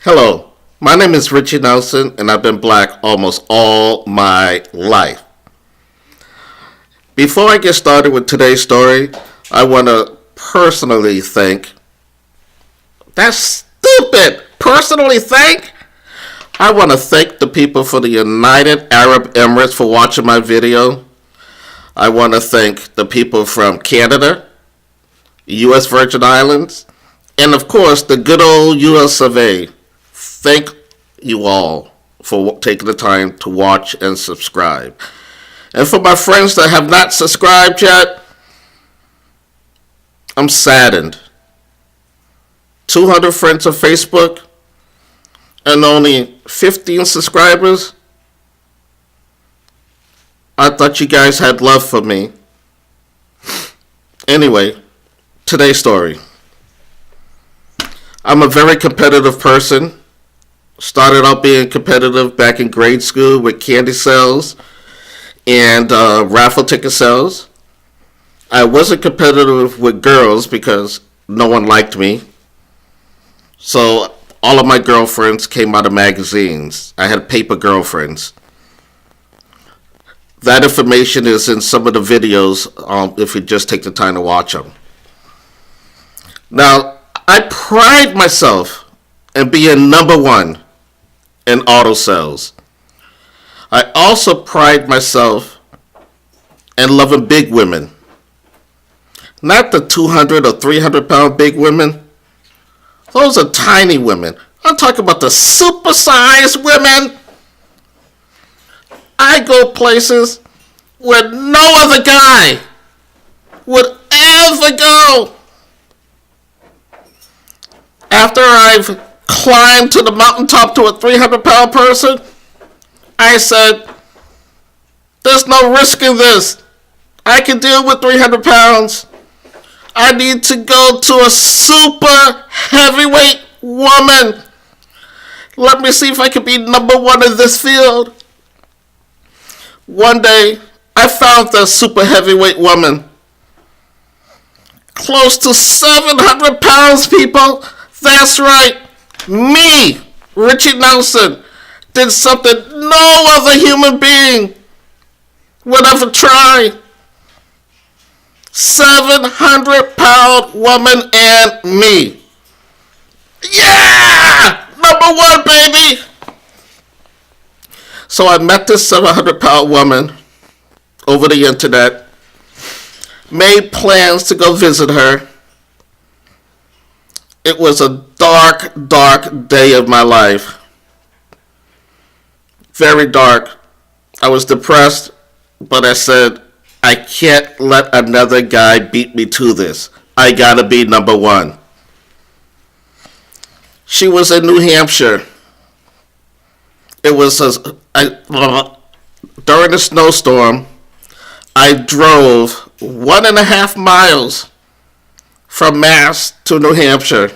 Hello, my name is Ritchie Nelson, and I've been black almost all my life. Before I get started with today's story, I want to personally thank. That's stupid! Personally thank? I want to thank the people for the United Arab Emirates for watching my video. I want to thank the people from Canada, U.S. Virgin Islands, and of course the good old U.S. of A. Thank you all for taking the time to watch and subscribe. And for my friends that have not subscribed yet, I'm saddened. 200 friends on Facebook and only 15 subscribers. I thought you guys had love for me. Anyway, today's story. I'm a very competitive person. Started out being competitive back in grade school with candy sales and raffle ticket sales. I wasn't competitive with girls because no one liked me. So all of my girlfriends came out of magazines. I had paper girlfriends. That information is in some of the videos if you just take the time to watch them. Now, I pride myself in being number one in auto sales. I also pride myself in loving big women. Not the 200 or 300 pound big women. Those are tiny women. I'm talking about the supersized women. I go places where no other guy would ever go. After I've climbed to the mountaintop to a 300 pound person, I said, there's no risk in this. I can deal with 300 pounds. I need to go to a super heavyweight woman. Let me see if I can be number one in this field. One day, I found the super heavyweight woman. Close to 700 pounds, people. That's right. Me, Ritchie Nelson, did something no other human being would ever try. 700 pound woman and me. Yeah! Number one, baby! So I met this 700 pound woman over the internet, made plans to go visit her. It was a dark, dark day of my life. Very dark. I was depressed, but I said, I can't let another guy beat me to this. I gotta be number one. She was in New Hampshire. It was during the snowstorm. I drove 1.5 miles from Mass to New Hampshire.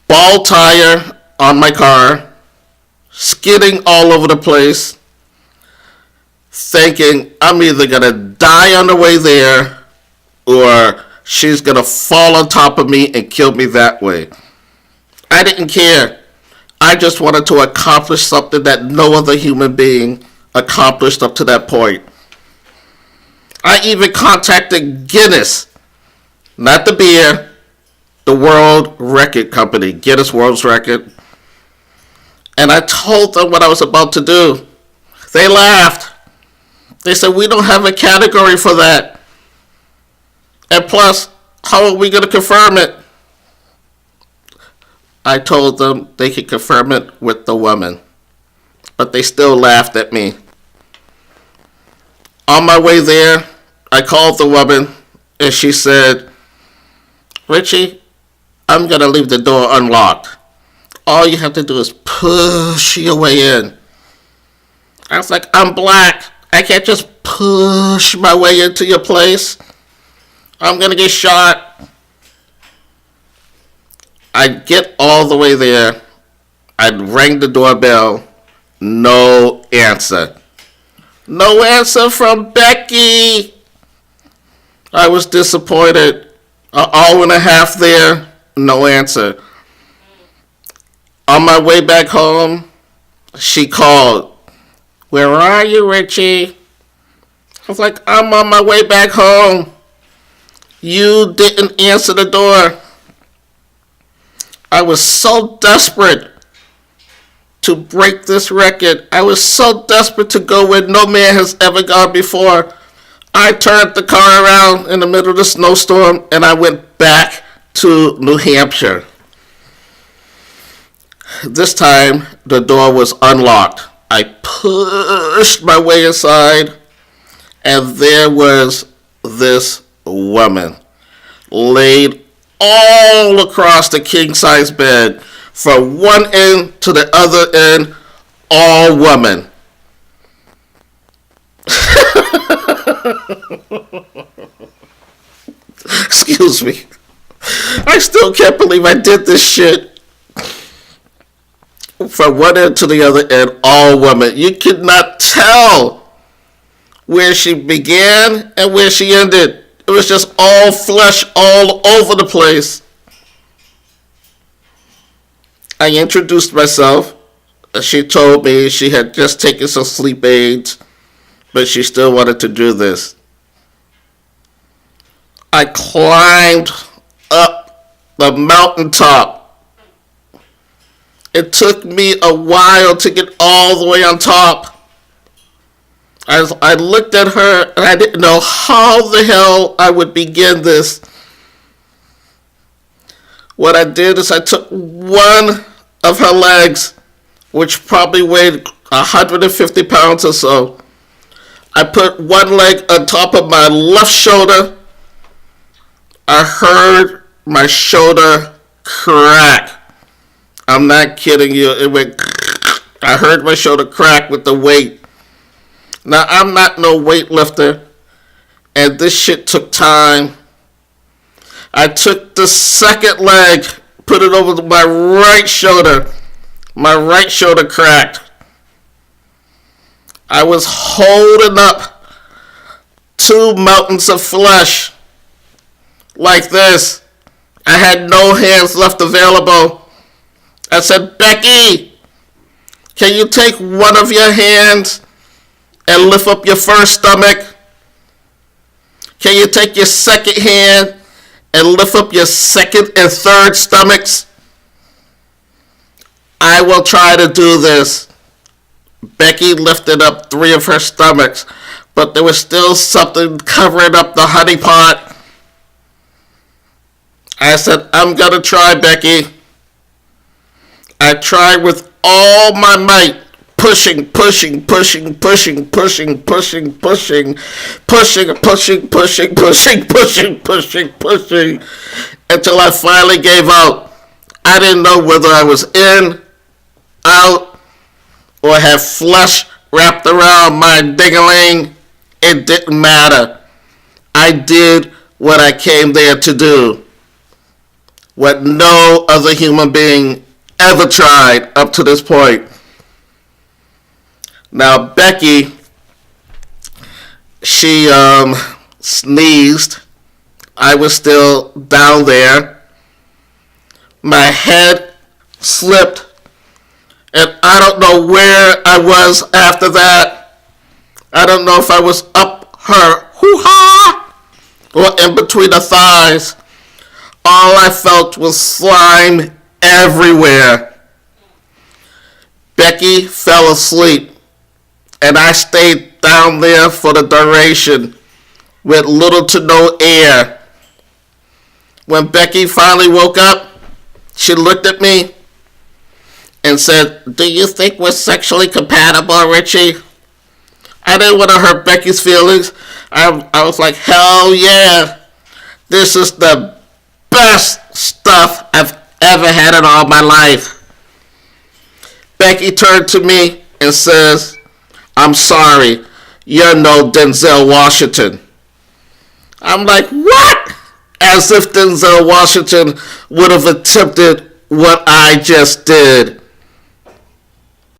Ball tire on my car, skidding all over the place, thinking I'm either going to die on the way there or she's going to fall on top of me and kill me that way. I didn't care. I just wanted to accomplish something that no other human being accomplished up to that point. I even contacted Guinness, not the beer, the World Record Company, Guinness World Record. And I told them what I was about to do. They laughed. They said, we don't have a category for that. And plus, how are we going to confirm it? I told them they could confirm it with the woman. But they still laughed at me. On my way there, I called the woman and she said, Ritchie, I'm going to leave the door unlocked. All you have to do is push your way in. I was like, I'm black. I can't just push my way into your place. I'm going to get shot. I get all the way there. I rang the doorbell. No answer. No answer from Becky. I was disappointed. An hour and a half there. No answer. On my way back home, she called. Where are you, Ritchie? I was like, I'm on my way back home. You didn't answer the door. I was so desperate to break this record. I was so desperate to go where no man has ever gone before. I turned the car around in the middle of the snowstorm and I went back to New Hampshire. This time, the door was unlocked. I pushed my way inside, and there was this woman laid all across the king-size bed, from one end to the other end, all woman. Excuse me. I still can't believe I did this shit. From one end to the other end, all women. You could not tell where she began and where she ended. It was just all flesh all over the place. I introduced myself. She told me she had just taken some sleep aids, but she still wanted to do this. I climbed up the mountaintop. It took me a while to get all the way on top. I looked at her and I didn't know how the hell I would begin this. What I did is I took one of her legs, which probably weighed 150 pounds or so. I put one leg on top of my left shoulder. I heard my shoulder crack. I'm not kidding you. It went. I heard my shoulder crack with the weight. Now, I'm not no weightlifter, and this shit took time. I took the second leg, put it over my right shoulder. My right shoulder cracked. I was holding up 2 mountains of flesh like this. I had no hands left available. I said, Becky, can you take one of your hands and lift up your first stomach? Can you take your second hand and lift up your second and third stomachs? I will try to do this. Becky lifted up 3 of her stomachs, but there was still something covering up the honey pot. I said, I'm going to try, Becky. I tried with all my might, pushing, until I finally gave out. I didn't know whether I was in, out, or had flesh wrapped around my ding-a-ling. It didn't matter. I did what I came there to do. What no other human being ever tried up to this point. Now, Becky, she sneezed. I was still down there. My head slipped, and I don't know where I was after that. I don't know if I was up her hoo-ha or in between the thighs. All I felt was slime everywhere. Becky fell asleep, and I stayed down there for the duration with little to no air. When Becky finally woke up, she looked at me and said, "Do you think we're sexually compatible, Ritchie?" I didn't want to hurt Becky's feelings. I was like, hell yeah. This is the best stuff I've ever had in all my life. Becky turned to me and says, "I'm sorry, you're no Denzel Washington." I'm like, what? As if Denzel Washington would have attempted what I just did.